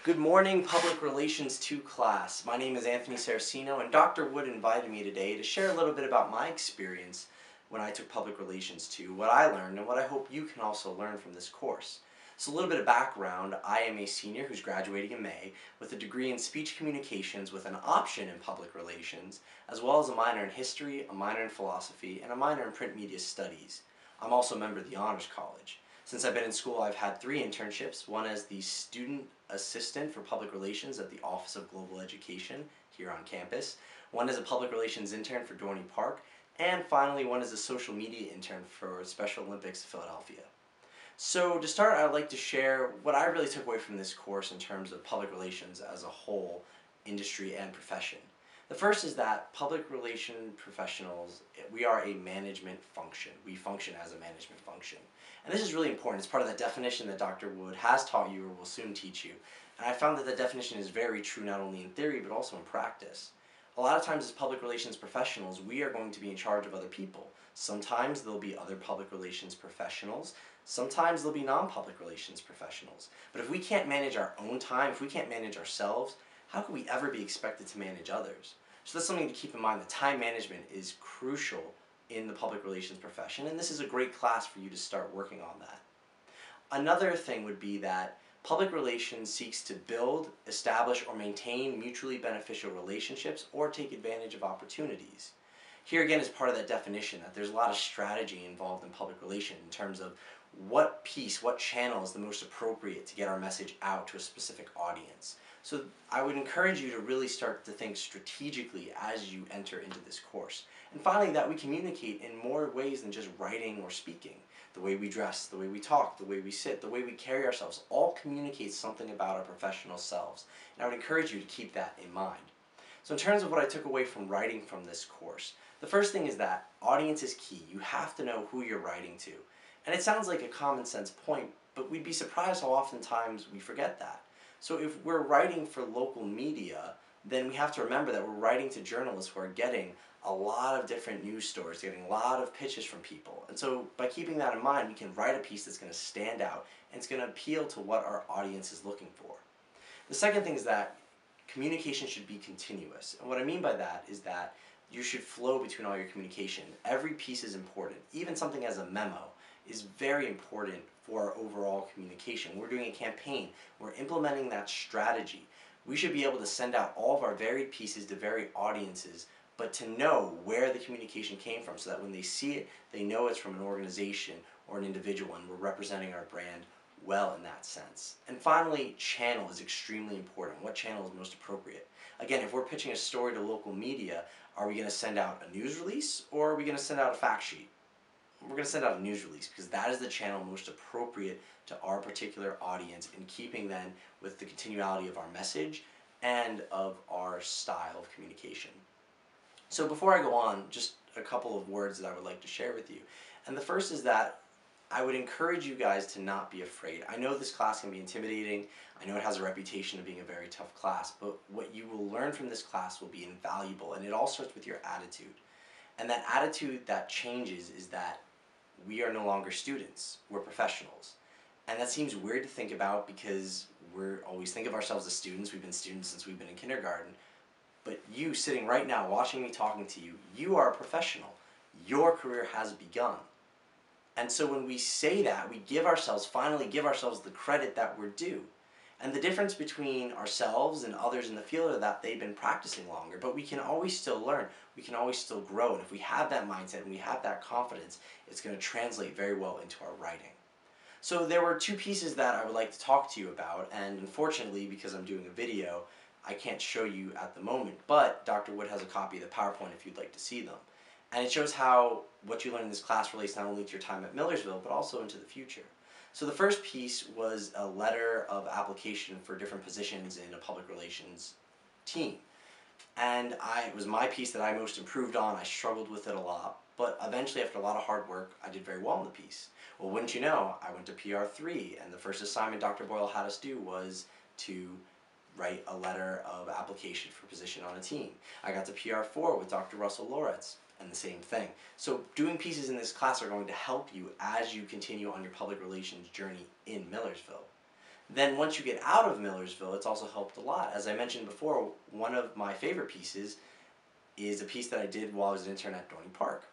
Good morning, Public Relations 2 class. My name is Anthony Saracino, and Dr. Wood invited me today to share a little bit about my experience when I took Public Relations 2, what I learned, and what I hope you can also learn from this course. So a little bit of background, I am a senior who's graduating in May with a degree in speech communications with an option in public relations, as well as a minor in history, a minor in philosophy, and a minor in print media studies. I'm also a member of the Honors College. Since I've been in school, I've had 3 internships, one as the Student Assistant for Public Relations at the Office of Global Education here on campus, one as a Public Relations intern for Dorney Park, and finally one as a social media intern for Special Olympics Philadelphia. So to start, I'd like to share what I really took away from this course in terms of public relations as a whole, industry and profession. The first is that public relation professionals, we are a management function. We function as a management function. And this is really important. It's part of the definition that Dr. Wood has taught you or will soon teach you. And I found that the definition is very true not only in theory but also in practice. A lot of times as public relations professionals, we are going to be in charge of other people. Sometimes there'll be other public relations professionals. Sometimes there'll be non-public relations professionals. But if we can't manage our own time, if we can't manage ourselves, how could we ever be expected to manage others? So that's something to keep in mind, that time management is crucial in the public relations profession, and this is a great class for you to start working on that. Another thing would be that public relations seeks to build, establish, or maintain mutually beneficial relationships or take advantage of opportunities. Here again is part of that definition, that there's a lot of strategy involved in public relations in terms of what piece, what channel is the most appropriate to get our message out to a specific audience. So I would encourage you to really start to think strategically as you enter into this course. And finally, that we communicate in more ways than just writing or speaking. The way we dress, the way we talk, the way we sit, the way we carry ourselves, all communicates something about our professional selves. And I would encourage you to keep that in mind. So in terms of what I took away from writing from this course, the first thing is that audience is key. You have to know who you're writing to. And it sounds like a common sense point, but we'd be surprised how oftentimes we forget that. So if we're writing for local media, then we have to remember that we're writing to journalists who are getting a lot of different news stories, getting a lot of pitches from people. And so by keeping that in mind, we can write a piece that's going to stand out and it's going to appeal to what our audience is looking for. The second thing is that communication should be continuous. And what I mean by that is that you should flow between all your communication. Every piece is important. Even something as a memo is very important for our overall communication. We're doing a campaign. We're implementing that strategy. We should be able to send out all of our varied pieces to varied audiences, but to know where the communication came from so that when they see it, they know it's from an organization or an individual and we're representing our brand well in that sense. And finally, channel is extremely important. What channel is most appropriate? Again, if we're pitching a story to local media, are we going to send out a news release or are we going to send out a fact sheet? We're going to send out a news release because that is the channel most appropriate to our particular audience in keeping then with the continuality of our message and of our style of communication. So before I go on, just a couple of words that I would like to share with you. And the first is that I would encourage you guys to not be afraid. I know this class can be intimidating. I know it has a reputation of being a very tough class, but what you will learn from this class will be invaluable, and it all starts with your attitude. And that attitude that changes is that we are no longer students, we're professionals. And that seems weird to think about because we always think of ourselves as students. We've been students since we've been in kindergarten. But you sitting right now, watching me talking to you, you are a professional. Your career has begun. And so when we say that, we finally give ourselves the credit that we're due. And the difference between ourselves and others in the field are that they've been practicing longer, but we can always still learn, we can always still grow, and if we have that mindset and we have that confidence, it's going to translate very well into our writing. So there were 2 pieces that I would like to talk to you about, and unfortunately, because I'm doing a video, I can't show you at the moment, but Dr. Wood has a copy of the PowerPoint if you'd like to see them. And it shows how what you learn in this class relates not only to your time at Millersville, but also into the future. So the first piece was a letter of application for different positions in a public relations team. And it was my piece that I most improved on. I struggled with it a lot, but eventually after a lot of hard work, I did very well in the piece. Well, wouldn't you know, I went to PR3, and the first assignment Dr. Boyle had us do was to write a letter of application for position on a team. I got to PR4 with Dr. Russell Loretz, and the same thing. So doing pieces in this class are going to help you as you continue on your public relations journey in Millersville. Then once you get out of Millersville, it's also helped a lot. As I mentioned before, one of my favorite pieces is a piece that I did while I was an intern at Dorney Park.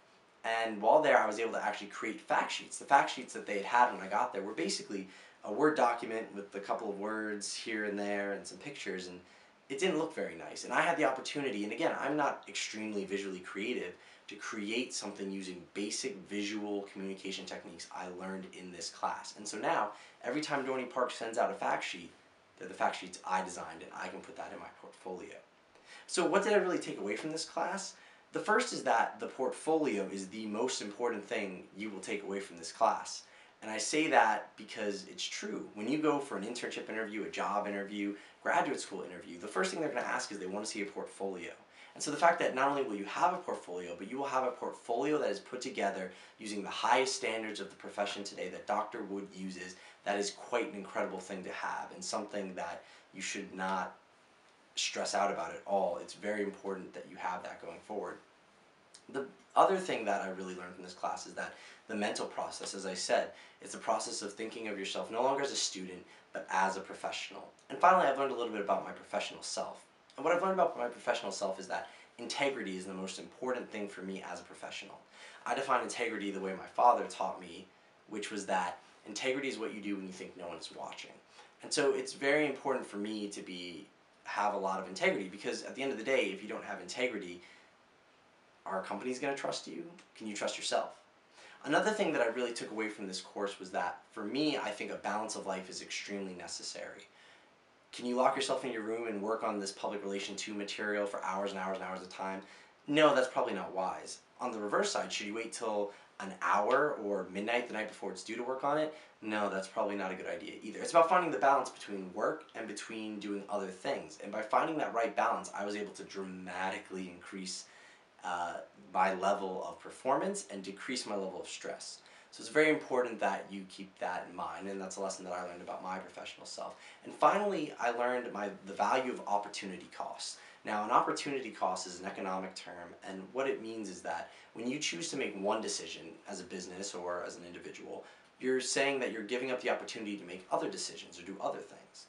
And while there, I was able to actually create fact sheets. The fact sheets that they had when I got there were basically a Word document with a couple of words here and there and some pictures, and it didn't look very nice. And I had the opportunity, and again, I'm not extremely visually creative, to create something using basic visual communication techniques I learned in this class. And so now, every time Dorney Park sends out a fact sheet, they're the fact sheets I designed, and I can put that in my portfolio. So what did I really take away from this class? The first is that the portfolio is the most important thing you will take away from this class. And I say that because it's true. When you go for an internship interview, a job interview, graduate school interview, the first thing they're going to ask is they want to see a portfolio. And so the fact that not only will you have a portfolio, but you will have a portfolio that is put together using the highest standards of the profession today that Dr. Wood uses, that is quite an incredible thing to have, and something that you should not stress out about at all. It's very important that you have that going forward. The other thing that I really learned from this class is that the mental process, as I said, it's a process of thinking of yourself no longer as a student, but as a professional. And finally, I've learned a little bit about my professional self. And what I've learned about my professional self is that integrity is the most important thing for me as a professional. I define integrity the way my father taught me, which was that integrity is what you do when you think no one is watching. And so it's very important for me to have a lot of integrity, because at the end of the day, if you don't have integrity, are companies going to trust you? Can you trust yourself? Another thing that I really took away from this course was that, for me, I think a balance of life is extremely necessary. Can you lock yourself in your room and work on this public relation 2 material for hours and hours and hours at a time? No, that's probably not wise. On the reverse side, should you wait till an hour or midnight the night before it's due to work on it? No, that's probably not a good idea either. It's about finding the balance between work and between doing other things. And by finding that right balance, I was able to dramatically increase my level of performance and decrease my level of stress. So it's very important that you keep that in mind, and that's a lesson that I learned about my professional self. And finally, I learned the value of opportunity cost. Now, an opportunity cost is an economic term, and what it means is that when you choose to make one decision as a business or as an individual, you're saying that you're giving up the opportunity to make other decisions or do other things.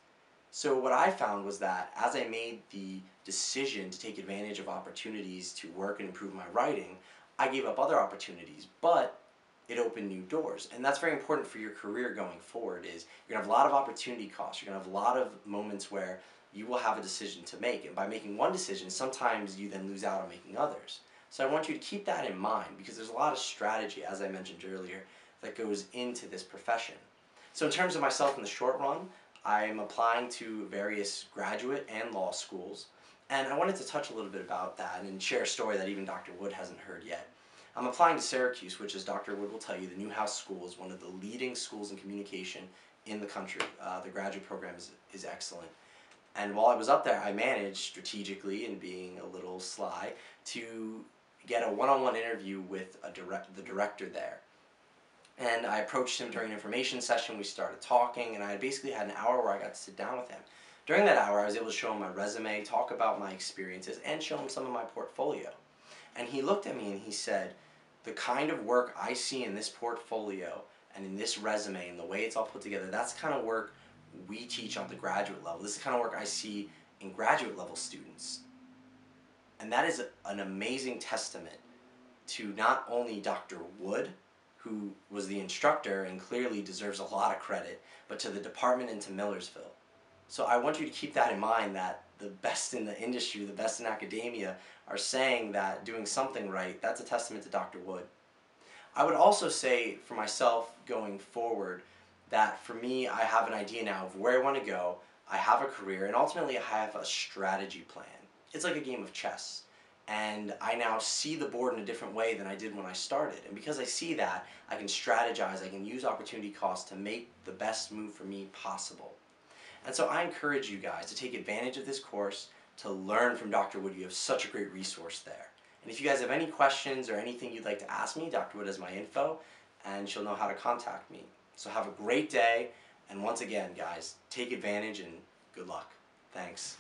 So what I found was that as I made the decision to take advantage of opportunities to work and improve my writing, I gave up other opportunities, but it opened new doors. And that's very important for your career going forward. Is you're going to have a lot of opportunity costs. You're going to have a lot of moments where you will have a decision to make. And by making one decision, sometimes you then lose out on making others. So I want you to keep that in mind, because there's a lot of strategy, as I mentioned earlier, that goes into this profession. So in terms of myself in the short run, I'm applying to various graduate and law schools. And I wanted to touch a little bit about that and share a story that even Dr. Wood hasn't heard yet. I'm applying to Syracuse, which, as Dr. Wood will tell you, the Newhouse School is one of the leading schools in communication in the country. The graduate program is excellent. And while I was up there, I managed strategically, and being a little sly, to get a one-on-one interview with the director there. And I approached him during an information session. We started talking, and I basically had an hour where I got to sit down with him. During that hour, I was able to show him my resume, talk about my experiences, and show him some of my portfolio. And he looked at me and he said, the kind of work I see in this portfolio and in this resume and the way it's all put together, that's the kind of work we teach on the graduate level. This is the kind of work I see in graduate level students. And that is an amazing testament to not only Dr. Wood, who was the instructor and clearly deserves a lot of credit, but to the department and to Millersville. So I want you to keep that in mind, that the best in the industry, the best in academia, are saying that doing something right, that's a testament to Dr. Wood. I would also say for myself going forward that for me, I have an idea now of where I want to go, I have a career, and ultimately I have a strategy plan. It's like a game of chess. And I now see the board in a different way than I did when I started. And because I see that, I can strategize, I can use opportunity costs to make the best move for me possible. And so I encourage you guys to take advantage of this course, to learn from Dr. Wood. You have such a great resource there. And if you guys have any questions or anything you'd like to ask me, Dr. Wood has my info, and she'll know how to contact me. So have a great day, and once again, guys, take advantage and good luck. Thanks.